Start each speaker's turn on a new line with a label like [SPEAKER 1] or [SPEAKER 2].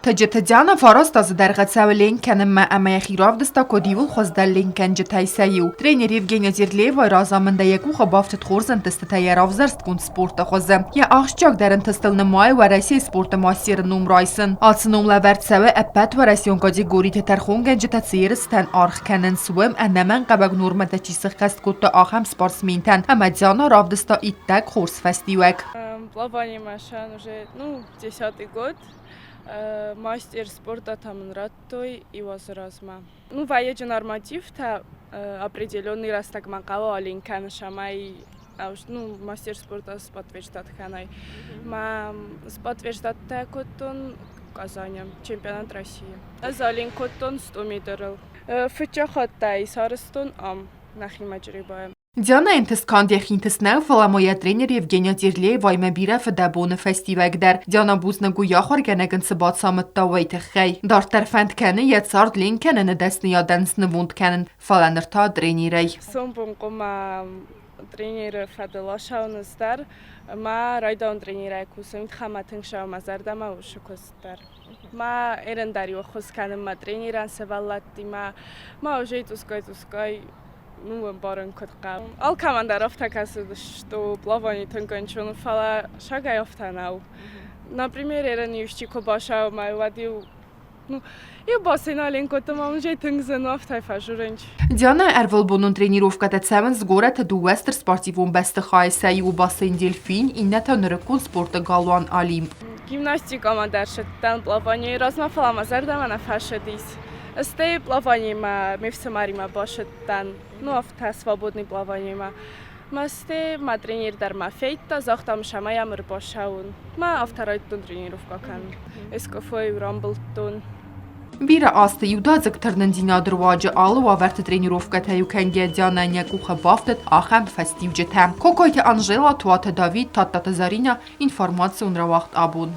[SPEAKER 1] Тадяна фарост аз даргацав ленкан ма амая хиравдста кодивул хозда ленкан житайсаю. Тренер Евгения Зирлеева разамында якуха бафтет хорзан тестатаяравзарст кун спорта хоза. Я ахшчак дарен тестылны май ва Россия спорта мастер нумрайсын. Ацнум лаверцаве эппет ва Россион категории тетархонган житацирстан арх канен суэм анаман qabag нормата чисых каст кутта ахам спортсментан. Ама Диана равдста иттак хорс фестивек.
[SPEAKER 2] Плавание машин уже 10-й год. Мастер спорта там раттой и возразма. Воеджи норматив-то определенный раз так макало олимпиан шамай, мастер спорта с подтверждат-ханай. Ма с подтверждат-такотон Казани, чемпионат России. За олимпиатон 100 метров. Фичахаттай сарстон нахимаджрибаем.
[SPEAKER 1] Диана энтескандех интеснау фаламоя тренер Евгения Зирлеева мабира фдабон фестивэгдар. Диана бузна гуяхор генеген сабат самат тавайтхай. Дар тарфанд каны ятсард линкен недесны яденсны вунд кenen фаланерта тренерей.
[SPEAKER 2] Сомпун кома тренер фаделашаунстар, ма райдаун тренерей кусым тхаматын шаумазардама ушукостар. Ма эрендарио хосканем ма тренеран севаллатти ма уже тускай барон кутка. Ал команда рафтакасы, что плавание тонкончон фала шагай офтанау. Например, эрен юштико башау май вадил. Я бассейнален котом уже тынгзен офтай фажуренч.
[SPEAKER 1] Диана эрвелбонун тренировка тецевен с город дуэстер спортивон бестхай саю бассейн дельфин и нетанрекун спорта галуан олимп.
[SPEAKER 2] Гимнастика мадершеттан плавание размафала мазардамана фашедис. Стей плавание мы все марима башеттан, авто свободный плавание Масте ма тренер дар мафейта захтам шамаям рбашаун. Ма авторайтун тренировка кан. Эскофой рамблтун.
[SPEAKER 1] Бира асты юдазык тырнындина дырваджы алу аверты тренировка таюкенге Диана някуха бафтет ахам фестивджетам. Кокойте Анжела, Туата Давид, Таттата Зарина, информация унравахт абун.